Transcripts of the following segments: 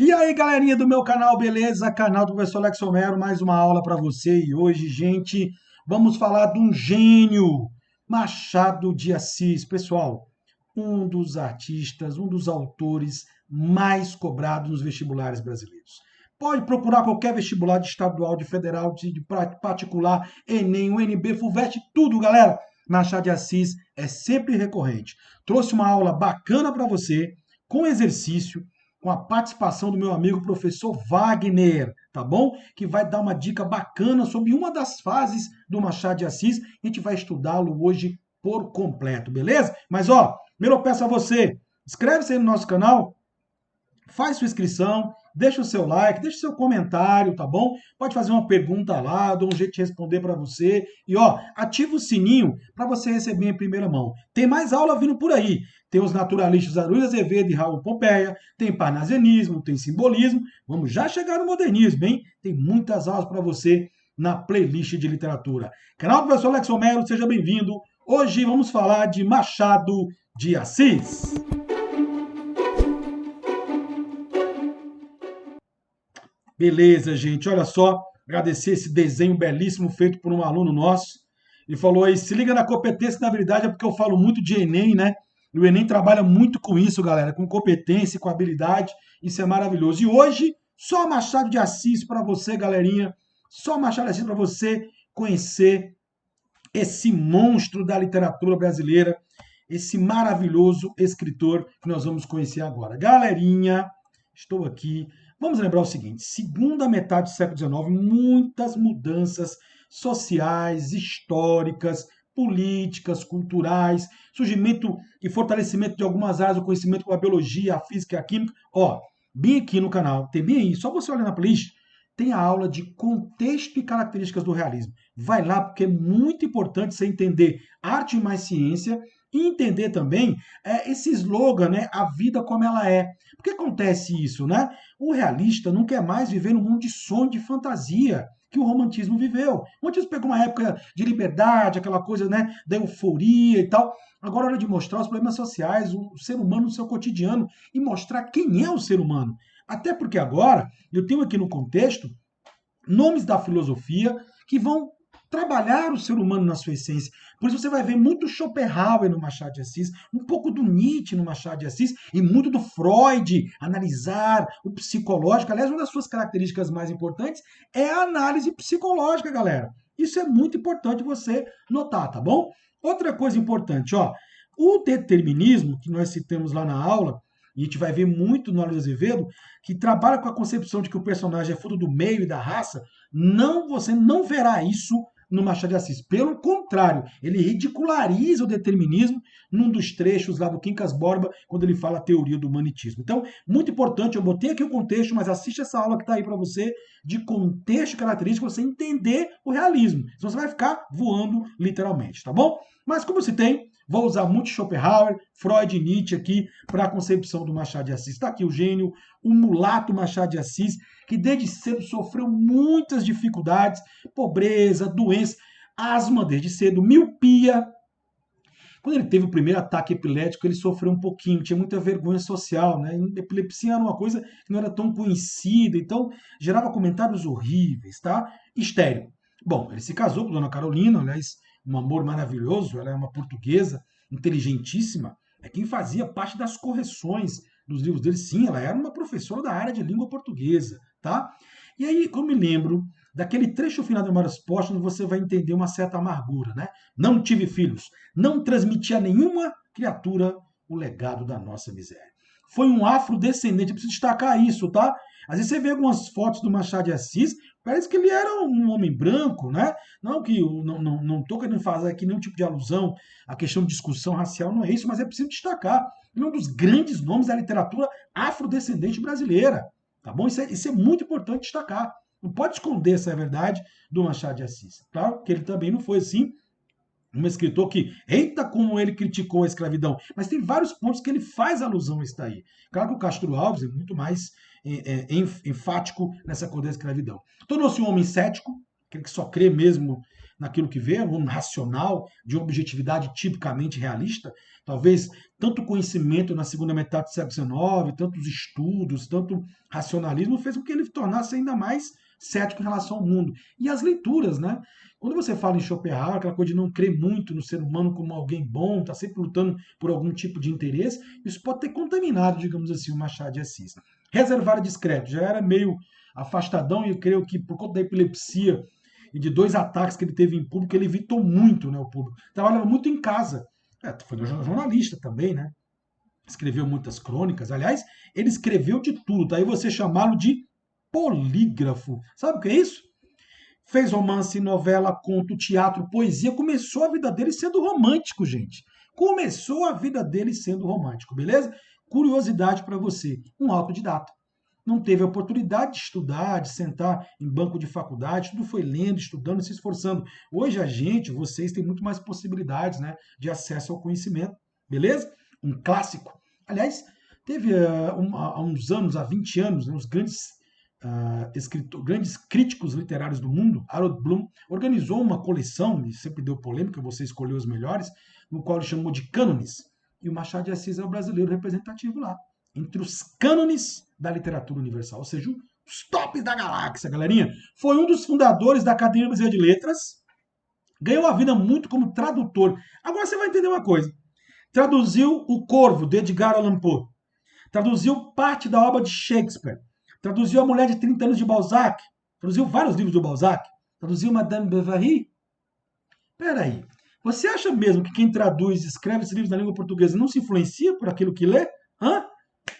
E aí, galerinha do meu canal, beleza? Canal do professor Alex Romero, mais uma aula para você. E hoje, gente, vamos falar de um gênio, Machado de Assis. Pessoal, um dos artistas, um dos autores mais cobrados nos vestibulares brasileiros. Pode procurar qualquer vestibular de estadual, de federal, de particular, Enem, UNB, FUVEST, tudo, galera. Machado de Assis é sempre recorrente. Trouxe uma aula bacana para você, com exercício, com a participação do meu amigo professor Wagner, tá bom? Que vai dar uma dica bacana sobre uma das fases do Machado de Assis. A gente vai estudá-lo hoje por completo, beleza? Mas ó, primeiro eu peço a você, inscreve-se aí no nosso canal, faz sua inscrição, deixa o seu like, deixa o seu comentário, tá bom? Pode fazer uma pergunta lá, dou um jeito de responder para você. E ó, ativa o sininho para você receber em primeira mão. Tem mais aula vindo por aí. Tem os naturalistas Luiz Azevedo e Raul Pompeia, tem parnasianismo, tem simbolismo. Vamos já chegar no modernismo, hein? Tem muitas aulas para você na playlist de literatura. Canal do professor Alex Romero, seja bem-vindo. Hoje vamos falar de Machado de Assis. Beleza, gente. Olha só, agradecer esse desenho belíssimo feito por um aluno nosso. Ele falou aí, se liga na competência e na habilidade, é porque eu falo muito de Enem, né? E o Enem trabalha muito com isso, galera, com competência, com habilidade. Isso é maravilhoso. E hoje, só Machado de Assis para você, galerinha. Só Machado de Assis para você conhecer esse monstro da literatura brasileira, esse maravilhoso escritor que nós vamos conhecer agora. Galerinha, estou aqui. Vamos lembrar o seguinte: segunda metade do século XIX, muitas mudanças sociais, históricas, políticas, culturais, surgimento e fortalecimento de algumas áreas do conhecimento como a biologia, a física e a química. Ó, bem aqui no canal, tem bem aí, só você olhar na playlist, tem a aula de contexto e características do realismo. Vai lá, porque é muito importante você entender arte mais ciência e entender também esse slogan, né? A vida como ela é. Por que acontece isso, né? O realista não quer mais viver num mundo de sonho, de fantasia que o romantismo viveu. O romantismo pegou uma época de liberdade, aquela coisa, né, da euforia e tal. Agora é hora de mostrar os problemas sociais, o ser humano no seu cotidiano e mostrar quem é o ser humano. Até porque agora eu tenho aqui no contexto nomes da filosofia que vão trabalhar o ser humano na sua essência. Por isso você vai ver muito Schopenhauer no Machado de Assis, um pouco do Nietzsche no Machado de Assis e muito do Freud, analisar o psicológico. Aliás, uma das suas características mais importantes é a análise psicológica, galera. Isso é muito importante você notar, tá bom? Outra coisa importante, ó, o determinismo que nós citamos lá na aula, e a gente vai ver muito no Luiz Azevedo, que trabalha com a concepção de que o personagem é fruto do meio e da raça, não, você não verá isso no Machado de Assis. Pelo contrário, ele ridiculariza o determinismo num dos trechos lá do Quincas Borba, quando ele fala a teoria do humanitismo. Então, muito importante, eu botei aqui o contexto, mas assiste essa aula que está aí para você, de contexto e característica, você entender o realismo. Senão você vai ficar voando literalmente, tá bom? Mas como se tem, vou usar muito Schopenhauer, Freud e Nietzsche aqui para a concepção do Machado de Assis. Está aqui o gênio, o mulato Machado de Assis, que desde cedo sofreu muitas dificuldades, pobreza, doença, asma desde cedo, miopia. Quando ele teve o primeiro ataque epilético, ele sofreu um pouquinho, tinha muita vergonha social, né? Epilepsia era uma coisa que não era tão conhecida, então gerava comentários horríveis, tá? Estéril. Bom, ele se casou com Dona Carolina, aliás, um amor maravilhoso, ela é uma portuguesa inteligentíssima, é quem fazia parte das correções dos livros dele. Sim, ela era uma professora da área de língua portuguesa, tá? E aí, como me lembro daquele trecho final de Memórias Póstumas, você vai entender uma certa amargura, né? Não tive filhos, não transmiti a nenhuma criatura o legado da nossa miséria. Foi um afrodescendente, eu preciso destacar isso, tá? Às vezes você vê algumas fotos do Machado de Assis, parece que ele era um homem branco, né? Não que não estou querendo fazer aqui nenhum tipo de alusão à questão de discussão racial, não é isso, mas é preciso destacar. Ele é um dos grandes nomes da literatura afrodescendente brasileira, tá bom? Isso é muito importante destacar. Não pode esconder essa verdade do Machado de Assis. Claro que ele também não foi assim um escritor que, eita, como ele criticou a escravidão, mas tem vários pontos que ele faz alusão a isso daí. Claro que o Castro Alves é muito mais enfático nessa coisa da escravidão. Tornou-se um homem cético, aquele que só crê mesmo naquilo que vê, um racional, de objetividade tipicamente realista. Talvez tanto conhecimento na segunda metade do século XIX, tantos estudos, tanto racionalismo, fez com que ele tornasse ainda mais cético em relação ao mundo. E as leituras, né? Quando você fala em Schopenhauer, aquela coisa de não crer muito no ser humano como alguém bom, está sempre lutando por algum tipo de interesse, isso pode ter contaminado, digamos assim, o Machado de Assis. Reservado discreto, já era meio afastadão, e eu creio que por conta da epilepsia e de 2 ataques que ele teve em público, ele evitou muito, né, o público. Trabalhava muito em casa. Foi jornalista também, né? Escreveu muitas crônicas. Aliás, ele escreveu de tudo. Daí você chamá-lo de polígrafo. Sabe o que é isso? Fez romance, novela, conto, teatro, poesia. Começou a vida dele sendo romântico, gente. Começou a vida dele sendo romântico, beleza? Curiosidade para você. Um autodidata. Não teve a oportunidade de estudar, de sentar em banco de faculdade, tudo foi lendo, estudando, se esforçando. Hoje a gente, vocês têm muito mais possibilidades, né, de acesso ao conhecimento, beleza? Um clássico. Aliás, teve há uns anos, há 20 anos, né, os grandes críticos literários do mundo, Harold Bloom, organizou uma coleção, e sempre deu polêmica, você escolheu os melhores, no qual ele chamou de cânones. E o Machado de Assis é o brasileiro representativo lá, entre os cânones da literatura universal, ou seja, os tops da galáxia, galerinha. Foi um dos fundadores da Academia Brasileira de Letras, ganhou a vida muito como tradutor. Agora você vai entender uma coisa. Traduziu O Corvo, de Edgar Allan Poe. Traduziu parte da obra de Shakespeare. Traduziu A Mulher de 30 Anos de Balzac. Traduziu vários livros do Balzac. Traduziu Madame Bovary. Peraí, você acha mesmo que quem traduz e escreve esses livros na língua portuguesa não se influencia por aquilo que lê? Hã?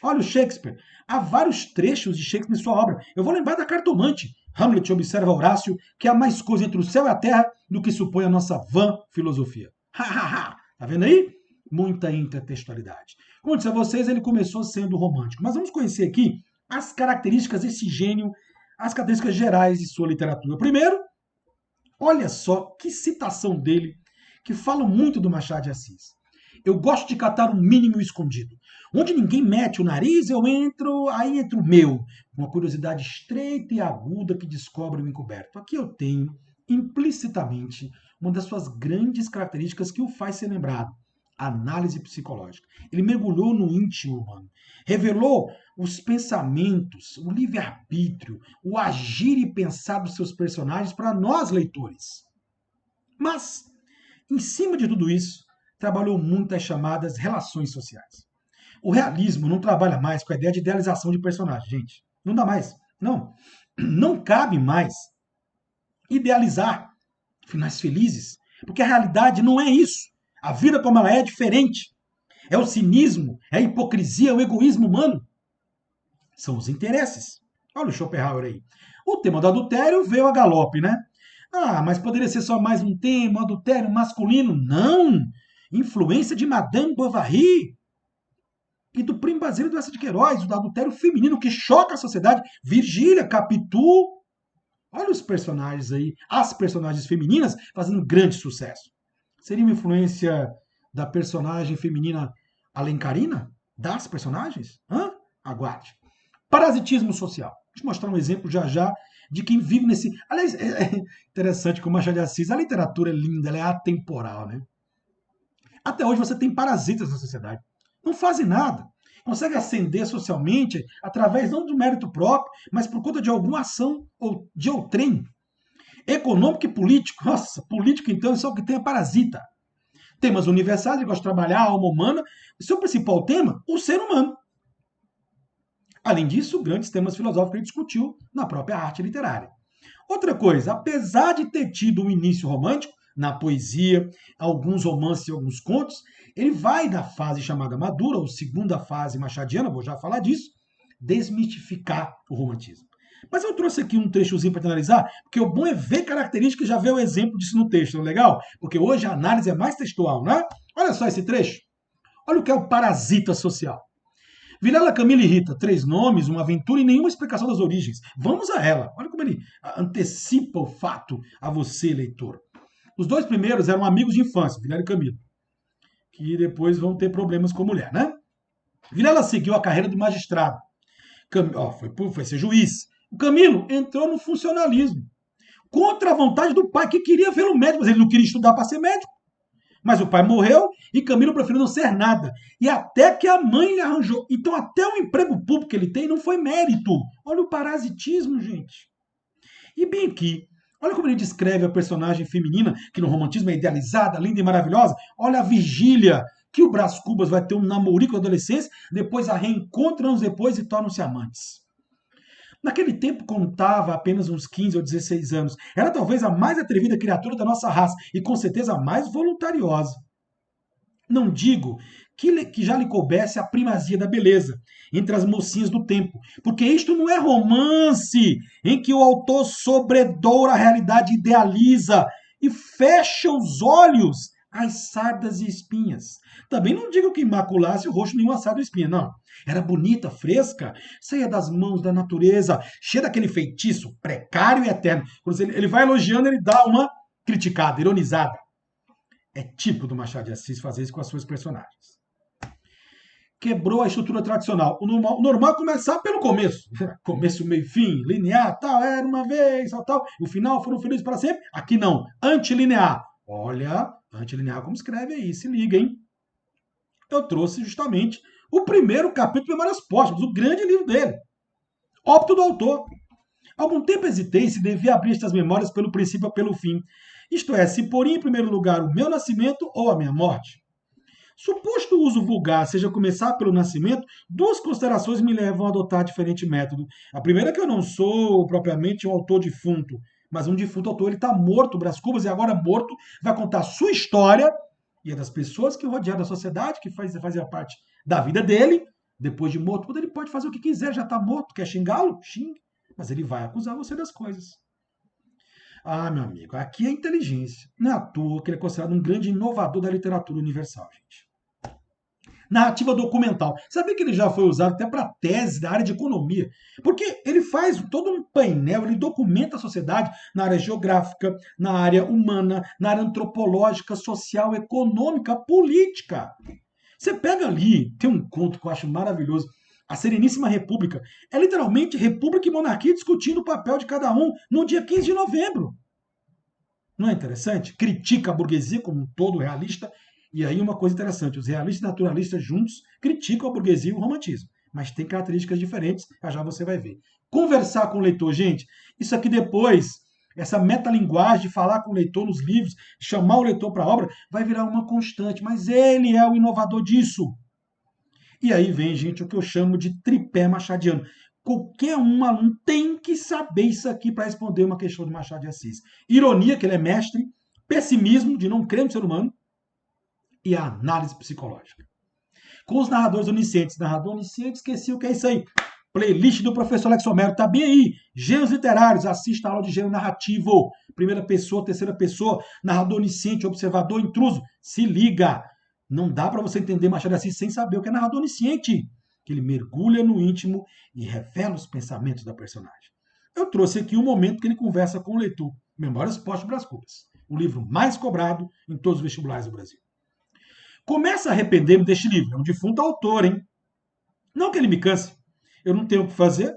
Olha o Shakespeare. Há vários trechos de Shakespeare em sua obra. Eu vou lembrar da Cartomante. Hamlet observa Horácio que há mais coisa entre o céu e a terra do que supõe a nossa vã filosofia. Tá vendo aí? Muita intertextualidade. Como eu disse a vocês, ele começou sendo romântico. Mas vamos conhecer aqui as características desse gênio, as características gerais de sua literatura. Primeiro, olha só que citação dele, que fala muito do Machado de Assis. Eu gosto de catar o mínimo escondido. Onde ninguém mete o nariz, eu entro, aí entra o meu. Uma curiosidade estreita e aguda que descobre o encoberto. Aqui eu tenho, implicitamente, uma das suas grandes características que o faz ser lembrado. A análise psicológica. Ele mergulhou no íntimo humano. Revelou os pensamentos, o livre-arbítrio, o agir e pensar dos seus personagens para nós, leitores. Mas, em cima de tudo isso, trabalhou muito as chamadas relações sociais. O realismo não trabalha mais com a ideia de idealização de personagem, gente. Não dá mais. Não. Não cabe mais idealizar finais felizes, porque a realidade não é isso. A vida como ela é diferente. É o cinismo, é a hipocrisia, é o egoísmo humano. São os interesses. Olha o Schopenhauer aí. O tema do adultério veio a galope, né? Ah, mas poderia ser só mais um tema, adultério masculino? Não! Influência de Madame Bovary e do Primo Basílio do Essa de Queiroz, do adultério feminino que choca a sociedade. Virgília, Capitu. Olha os personagens aí, as personagens femininas fazendo grande sucesso. Seria uma influência da personagem feminina alencarina? Das personagens? Hã? Aguarde. Parasitismo social. Vou te mostrar um exemplo já já de quem vive nesse... Aliás, é interessante que o Machado de Assis, a literatura é linda, ela é atemporal, né? Até hoje você tem parasitas na sociedade. Não fazem nada. Consegue ascender socialmente através não do mérito próprio, mas por conta de alguma ação ou de outrem. Econômico e político. Nossa, político então é só o que tem é parasita. Temas universais, ele gosta de trabalhar a alma humana. O seu principal tema, o ser humano. Além disso, grandes temas filosóficos que ele discutiu na própria arte literária. Outra coisa, apesar de ter tido um início romântico, na poesia, alguns romances e alguns contos, ele vai da fase chamada madura, ou segunda fase machadiana, vou já falar disso, desmistificar o romantismo. Mas eu trouxe aqui um trechozinho para analisar, porque o bom é ver características e já ver o exemplo disso no texto, não é legal? Porque hoje a análise é mais textual, né? Olha só esse trecho. Olha o que é o parasita social. Vilela, Camila e Rita, 3 nomes, uma aventura e nenhuma explicação das origens. Vamos a ela. Olha como ele antecipa o fato a você, leitor. Os 2 primeiros eram amigos de infância, Vilela e Camila, que depois vão ter problemas com a mulher, né? Vilela seguiu a carreira do magistrado. Foi ser juiz. O Camilo entrou no funcionalismo. contra a vontade do pai, que queria vê-lo médico, mas ele não queria estudar para ser médico. Mas o pai morreu e Camilo preferiu não ser nada. E até que a mãe lhe arranjou. Então até o emprego público que ele tem não foi mérito. Olha o parasitismo, gente. E bem aqui, olha como ele descreve a personagem feminina, que no romantismo é idealizada, linda e maravilhosa. Olha a Virgília, que o Brás Cubas vai ter um namorico na adolescência, depois a reencontra anos depois e tornam-se amantes. Naquele tempo contava apenas uns 15 ou 16 anos. Era talvez a mais atrevida criatura da nossa raça e com certeza a mais voluntariosa. Não digo que já lhe coubesse a primazia da beleza entre as mocinhas do tempo, porque isto não é romance em que o autor sobredoura a realidade, idealiza e fecha os olhos às sardas e espinhas. Também não digo que imaculasse o rosto nenhuma sarda ou espinha, não. Era bonita, fresca, saía das mãos da natureza, cheia daquele feitiço precário e eterno. Quando ele vai elogiando, ele dá uma criticada, ironizada. É tipo do Machado de Assis fazer isso com as suas personagens. Quebrou a estrutura tradicional. O normal é começar pelo começo. Começo, meio, fim, linear, tal, era uma vez, tal. O final foram felizes para sempre. Aqui não, antilinear. Olha, antilinear como escreve aí, se liga, hein? Eu trouxe justamente o primeiro capítulo de Memórias Póstumas, o grande livro dele. Óbito do autor. Algum tempo hesitei se devia abrir estas memórias pelo princípio ou pelo fim. Isto é, se poria em primeiro lugar o meu nascimento ou a minha morte. Suposto o uso vulgar seja começar pelo nascimento, duas considerações me levam a adotar diferente método. A primeira é que eu não sou propriamente um autor defunto, mas um defunto autor, ele está morto, Brás Cubas, e agora morto, vai contar a sua história e a das pessoas que rodearam a sociedade, que fazia parte da vida dele. Depois de morto, ele pode fazer o que quiser, já está morto, quer xingá-lo? Xingue. Mas ele vai acusar você das coisas. Ah, meu amigo, aqui é inteligência. Não é à toa que ele é considerado um grande inovador da literatura universal, gente. Narrativa documental. Sabia que ele já foi usado até para tese da área de economia? Porque ele faz todo um painel, ele documenta a sociedade na área geográfica, na área humana, na área antropológica, social, econômica, política. Você pega ali, tem um conto que eu acho maravilhoso, A Sereníssima República. É literalmente república e monarquia discutindo o papel de cada um no dia 15 de novembro. Não é interessante? Critica a burguesia como um todo realista. E aí uma coisa interessante, os realistas e naturalistas juntos criticam a burguesia e o romantismo. Mas tem características diferentes, já você vai ver. Conversar com o leitor, gente, isso aqui depois, essa metalinguagem de falar com o leitor nos livros, chamar o leitor para a obra, vai virar uma constante. Mas ele é o inovador disso. E aí vem, gente, o que eu chamo de tripé machadiano. Qualquer um aluno tem que saber isso aqui para responder uma questão de Machado de Assis. Ironia, que ele é mestre, pessimismo, de não crer no ser humano, e a análise psicológica. Com os narradores oniscientes. Narrador onisciente, esqueci o que é isso aí. Playlist do professor Alex Homero, tá bem aí. Gêneros literários, assista a aula de gênero narrativo. Primeira pessoa, terceira pessoa, narrador onisciente, observador, intruso. Se liga. Não dá para você entender Machado de Assis sem saber o que é narrador onisciente. Que ele mergulha no íntimo e revela os pensamentos da personagem. Eu trouxe aqui um momento que ele conversa com o leitor. Memórias Póstumas Brás Cubas. O livro mais cobrado em todos os vestibulares do Brasil. Começa a arrepender-me deste livro. É um defunto autor, hein? Não que ele me canse. Eu não tenho o que fazer.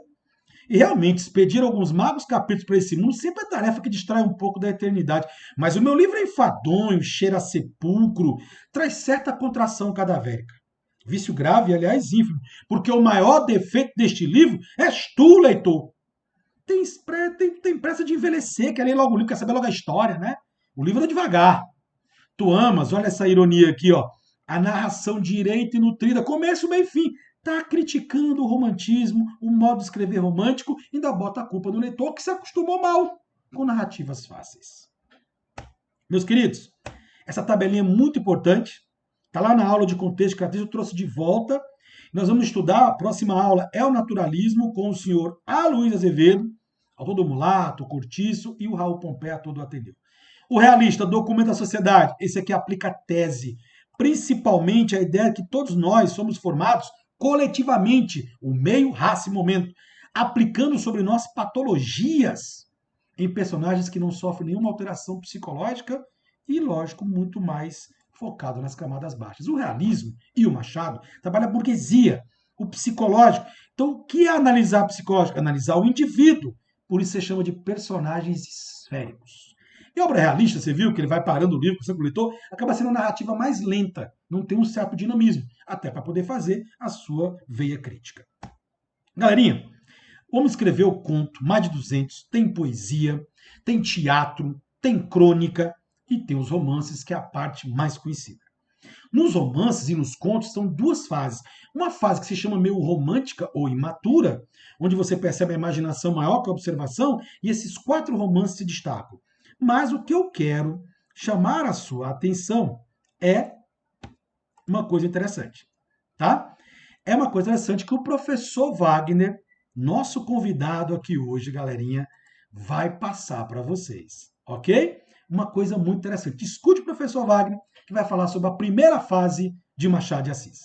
E realmente, expedir alguns magos capítulos para esse mundo sempre é tarefa que distrai um pouco da eternidade. Mas o meu livro é enfadonho, cheira a sepulcro, traz certa contração cadavérica. Vício grave, aliás, ínfimo. Porque o maior defeito deste livro és tu, leitor. Tem pressa de envelhecer, quer ler logo o livro, quer saber logo a história, né? O livro é devagar. Tu amas, olha essa ironia aqui, ó. A narração direita e nutrida, começo, meio e fim. Tá criticando o romantismo, o modo de escrever romântico, ainda bota a culpa no leitor que se acostumou mal com narrativas fáceis. Meus queridos, essa tabelinha é muito importante. Tá lá na aula de contexto e característica, eu trouxe de volta. Nós vamos estudar, a próxima aula é o naturalismo com o senhor Aloysio Azevedo, autor do Mulato, o Cortiço e o Raul Pompeia, autor do Ateneu. O realista documenta a sociedade. Esse aqui aplica a tese. Principalmente a ideia que todos nós somos formados coletivamente, o meio, raça e momento, aplicando sobre nós patologias em personagens que não sofrem nenhuma alteração psicológica e, lógico, muito mais focado nas camadas baixas. O realismo e o Machado trabalham a burguesia, o psicológico. Então, o que é analisar psicológico? Analisar o indivíduo, por isso você chama de personagens esféricos. E obra realista, você viu que ele vai parando o livro com o leitor, acaba sendo uma narrativa mais lenta, não tem um certo dinamismo, até para poder fazer a sua veia crítica. Galerinha, o homem escreveu conto, mais de 200, tem poesia, tem teatro, tem crônica e tem os romances, que é a parte mais conhecida. Nos romances e nos contos são duas fases. Uma fase que se chama meio romântica ou imatura, onde você percebe a imaginação maior que a observação, e esses 4 romances se destacam. Mas o que eu quero chamar a sua atenção é uma coisa interessante, tá? É uma coisa interessante que o professor Wagner, nosso convidado aqui hoje, galerinha, vai passar para vocês, ok? Uma coisa muito interessante. Escute o professor Wagner, que vai falar sobre a primeira fase de Machado de Assis.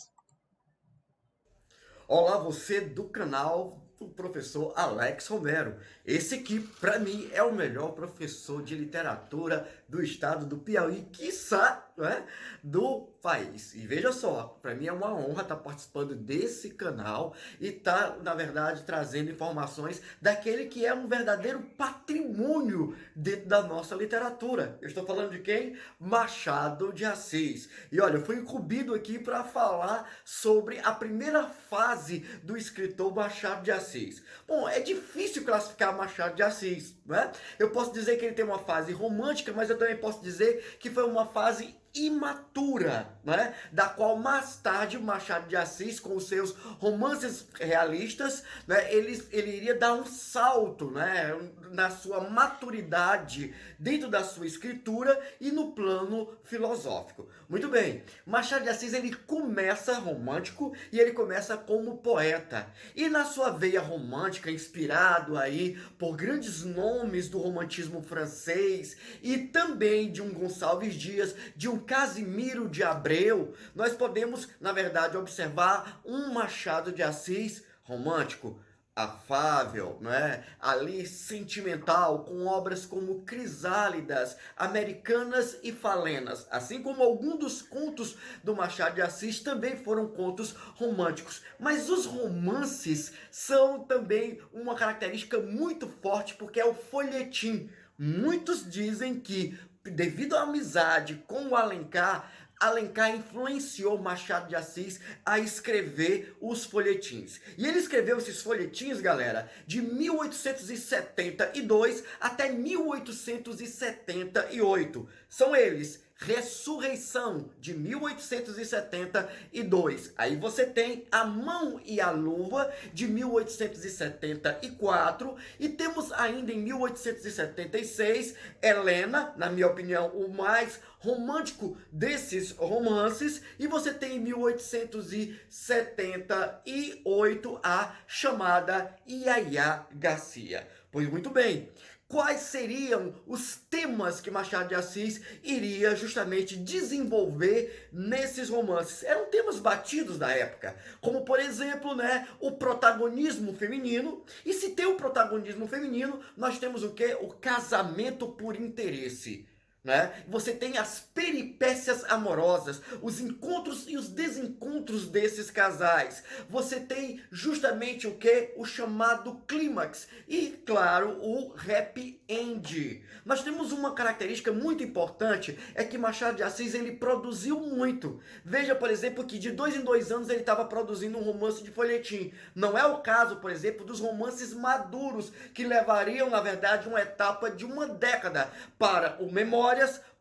Olá, você do canal do professor Alex Romero. Esse aqui, para mim, é o melhor professor de literatura do estado do Piauí, quiçá, né, do país. E veja só, para mim é uma honra estar participando desse canal e estar, na verdade, trazendo informações daquele que é um verdadeiro patrimônio dentro da nossa literatura. Eu estou falando de quem? Machado de Assis. E olha, eu fui incumbido aqui para falar sobre a primeira fase do escritor Machado de Assis. Bom, é difícil classificar Machado de Assis, né? Eu posso dizer que ele tem uma fase romântica, mas eu também posso dizer que foi uma fase imatura, né? Da qual mais tarde Machado de Assis, com os seus romances realistas, né, ele iria dar um salto, né, na sua maturidade dentro da sua escritura e no plano filosófico. Muito bem, Machado de Assis ele começa romântico e ele começa como poeta. E na sua veia romântica, inspirado aí por grandes nomes do romantismo francês e também de um Gonçalves Dias, de um Casimiro de Abreu, nós podemos, na verdade, observar um Machado de Assis romântico, afável, né? Ali sentimental, com obras como Crisálidas, Americanas e Falenas, assim como alguns dos contos do Machado de Assis também foram contos românticos. Mas os romances são também uma característica muito forte porque é o folhetim. Muitos dizem que devido à amizade com o Alencar, Alencar influenciou Machado de Assis a escrever os folhetins. E ele escreveu esses folhetins, galera, de 1872 até 1878. São eles: Ressurreição, de 1872. Aí você tem A Mão e a Luva, de 1874. E temos ainda em 1876, Helena, na minha opinião, o mais romântico desses romances. E você tem em 1878 a chamada Iaiá Garcia. Pois muito bem, quais seriam os temas que Machado de Assis iria justamente desenvolver nesses romances? Eram temas batidos da época, como por exemplo, né, o protagonismo feminino. E se tem o protagonismo feminino, nós temos o quê? O casamento por interesse. Né? Você tem as peripécias amorosas, os encontros e os desencontros desses casais. Você tem justamente o que? O chamado clímax e, claro, o happy end. Nós temos uma característica muito importante, é que Machado de Assis ele produziu muito. Veja, por exemplo, que de 2 em 2 anos ele estava produzindo um romance de folhetim. Não é o caso, por exemplo, dos romances maduros, que levariam, na verdade, uma etapa de uma década para o Memórias,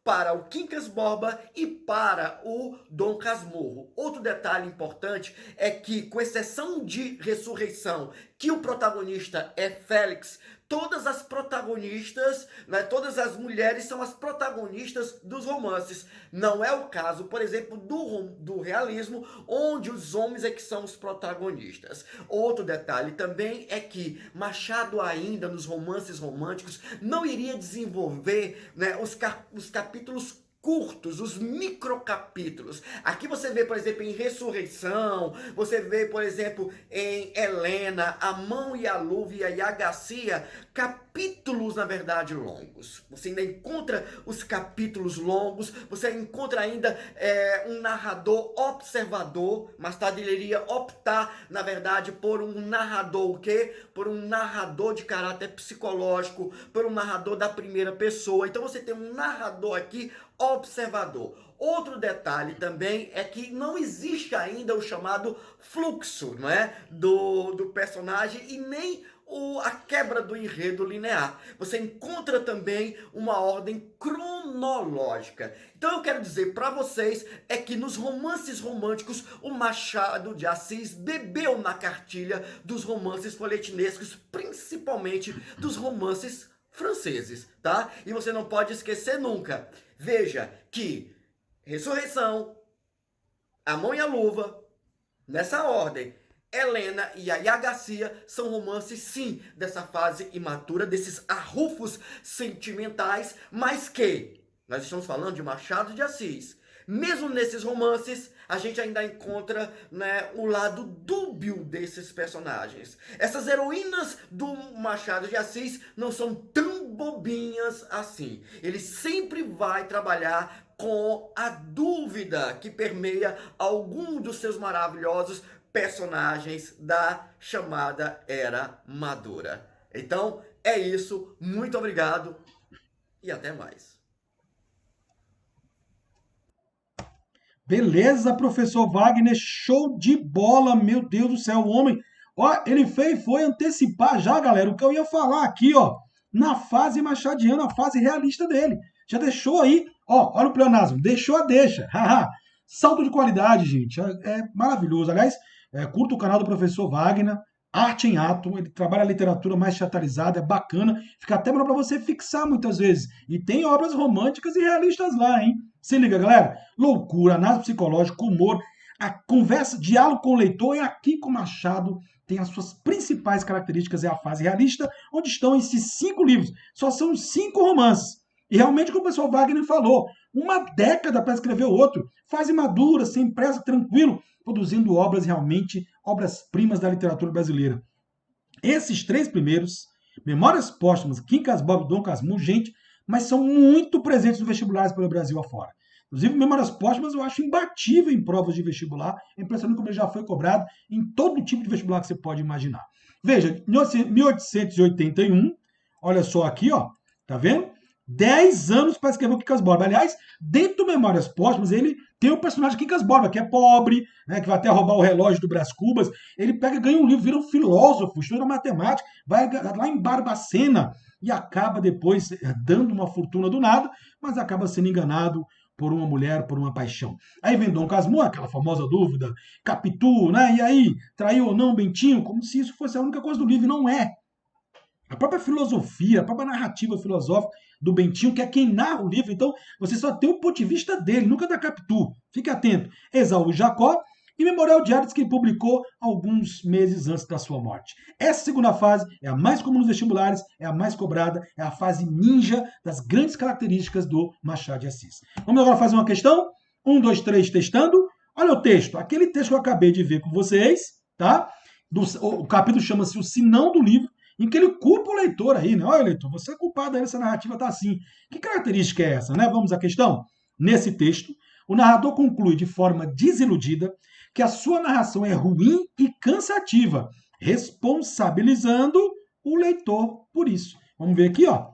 para o Quincas Borba e para o Dom Casmurro. Outro detalhe importante é que, com exceção de Ressurreição, que o protagonista é Félix, todas as protagonistas, né, todas as mulheres são as protagonistas dos romances. Não é o caso, por exemplo, do realismo, onde os homens é que são os protagonistas. Outro detalhe também é que Machado ainda nos romances românticos não iria desenvolver, né, os capítulos curtos, os microcapítulos. Aqui você vê, por exemplo, em Ressurreição, você vê, por exemplo, em Helena, A Mão e a Luva e a Yagacia, capítulos, na verdade, longos. Você ainda encontra os capítulos longos, você encontra ainda um narrador observador, mas tarde ele iria optar, na verdade, por um narrador, o quê? Por um narrador de caráter psicológico, por um narrador da primeira pessoa. Então você tem um narrador aqui observador. Outro detalhe também é que não existe ainda o chamado fluxo, não é? do personagem e nem a quebra do enredo linear. Você encontra também uma ordem cronológica. Então eu quero dizer para vocês é que nos romances românticos o Machado de Assis bebeu na cartilha dos romances folhetinescos, principalmente dos romances franceses, tá? E você não pode esquecer nunca. Veja que Ressurreição, A Mão e a Luva, nessa ordem, Helena e a Yagacia são romances, sim, dessa fase imatura, desses arrufos sentimentais, mas que nós estamos falando de Machado de Assis. Mesmo nesses romances, a gente ainda encontra, né, o lado dúbio desses personagens. Essas heroínas do Machado de Assis não são tão bobinhas assim. Ele sempre vai trabalhar com a dúvida que permeia algum dos seus maravilhosos personagens da chamada Era Madura. Então, é isso. Muito obrigado e até mais. Beleza, professor Wagner, show de bola, meu Deus do céu, o homem, ó, ele foi antecipar já, galera, o que eu ia falar aqui, ó, na fase machadiana, a fase realista dele. Já deixou aí, ó, olha o pleonasmo, deixou a deixa, haha. Salto de qualidade, gente, é maravilhoso. Aliás, curta o canal do professor Wagner, Arte em Ato, ele trabalha a literatura mais teatralizada, é bacana, fica até melhor para você fixar muitas vezes. E tem obras românticas e realistas lá, hein? Se liga, galera. Loucura, análise psicológica, humor, a conversa, diálogo com o leitor, e aqui com Machado tem as suas principais características, é a fase realista, onde estão esses 5 livros. Só são 5 romances. E realmente, como o pessoal Wagner falou, uma década para escrever outro. Fase madura, sem pressa, tranquilo, produzindo obras realmente, obras-primas da literatura brasileira. Esses 3 primeiros, Memórias Póstumas, Quincas Bob, Dom Casmurro, gente, mas são muito presentes nos vestibulares pelo Brasil afora. Inclusive, Memórias Póstumas eu acho imbatível em provas de vestibular. É impressionante como ele já foi cobrado em todo tipo de vestibular que você pode imaginar. Veja, em 1881, olha só aqui, ó, tá vendo? 10 anos para escrever o Quincas Borba. Aliás, dentro do Memórias Póstumas, ele tem o personagem Quincas Borba, que é pobre, né, que vai até roubar o relógio do Brás Cubas. Ele pega, ganha um livro, vira um filósofo, estuda matemática, vai lá em Barbacena e acaba depois dando uma fortuna do nada, mas acaba sendo enganado por uma mulher, por uma paixão. Aí vem Dom Casmurro, aquela famosa dúvida, Capitu, né? E aí, traiu ou não Bentinho? Como se isso fosse a única coisa do livro, e não é. A própria filosofia, a própria narrativa filosófica do Bentinho, que é quem narra o livro, então você só tem o ponto de vista dele, nunca da Capitu. Fique atento. Esaú e Jacó e Memorial Diários, que ele publicou alguns meses antes da sua morte. Essa segunda fase é a mais comum nos vestibulares, é a mais cobrada, é a fase ninja das grandes características do Machado de Assis. Vamos agora fazer uma questão? 1, 2, 3, testando. Olha o texto, aquele texto que eu acabei de ver com vocês, tá? O capítulo chama-se O Sinão do Livro, em que ele culpa o leitor aí, né? Olha, leitor, você é culpado aí, essa narrativa tá assim. Que característica é essa, né? Vamos à questão? Nesse texto, o narrador conclui de forma desiludida que a sua narração é ruim e cansativa, responsabilizando o leitor por isso. Vamos ver aqui, ó.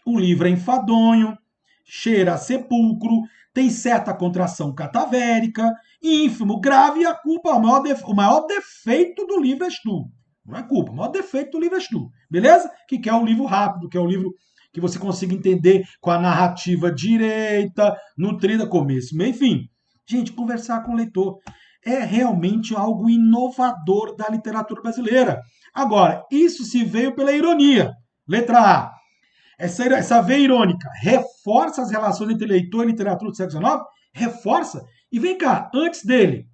O livro é enfadonho, cheira a sepulcro, tem certa contração catavérica, ínfimo, grave, e a culpa, o maior defeito do livro és tu. Não é culpa, o maior defeito do livro és tu. Beleza? Que quer um livro rápido, que é um livro que você consiga entender com a narrativa direita, nutrida, começo, meio e fim. Gente, conversar com o leitor é realmente algo inovador da literatura brasileira. Agora, isso se veio pela ironia. Letra A. Essa veia irônica reforça as relações entre leitor e literatura do século XIX? Reforça. E vem cá, antes dele,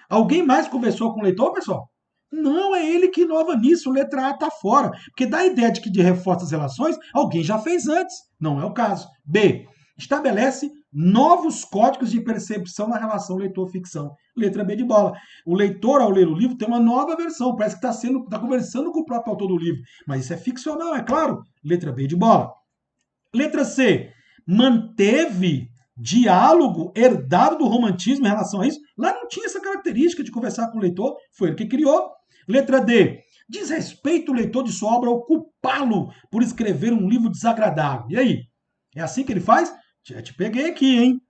alguém mais conversou com o leitor, pessoal? Não, é ele que inova nisso, letra A está fora. Porque dá a ideia de que de reforça as relações, alguém já fez antes. Não é o caso. B. Estabelece novos códigos de percepção na relação leitor-ficção. Letra B de bola. O leitor, ao ler o livro, tem uma nova versão. Parece que está conversando com o próprio autor do livro. Mas isso é ficcional, é claro. Letra B de bola. Letra C. Manteve diálogo herdado do romantismo em relação a isso. Lá não tinha essa característica de conversar com o leitor. Foi ele que criou. Letra D. Desrespeita o leitor de sua obra ao culpá-lo por escrever um livro desagradável. E aí? É assim que ele faz? Já te peguei aqui, hein?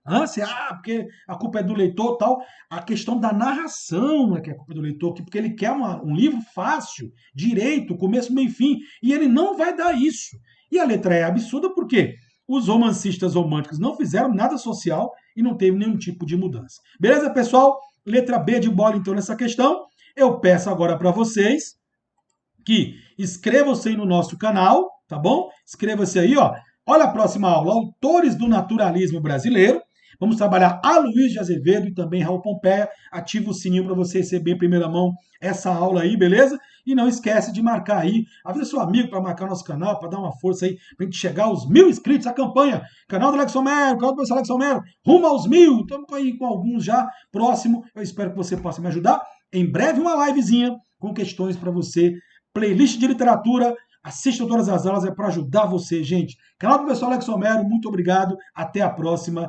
Porque a culpa é do leitor tal. A questão da narração é que é a culpa do leitor, porque ele quer um livro fácil, direito, começo, meio e fim. E ele não vai dar isso. E a letra E é absurda porque os romancistas românticos não fizeram nada social e não teve nenhum tipo de mudança. Beleza, pessoal? Letra B de bola, então, nessa questão. Eu peço agora para vocês que inscrevam-se aí no nosso canal, tá bom? Inscreva-se aí, ó. Olha a próxima aula, autores do naturalismo brasileiro. Vamos trabalhar Aloysio de Azevedo e também Raul Pompeia. Ativa o sininho para você receber em primeira mão essa aula aí, beleza? E não esquece de marcar aí, avisa seu amigo para marcar nosso canal, para dar uma força aí, para a gente chegar aos 1.000 inscritos, a campanha, canal do Alex Romero, canal do professor Alex Romero, rumo aos 1.000, estamos aí com alguns já próximo, eu espero que você possa me ajudar. Em breve uma livezinha com questões para você, playlist de literatura, assista todas as aulas, é para ajudar você, gente. Canal do professor Alex Romero, muito obrigado, até a próxima.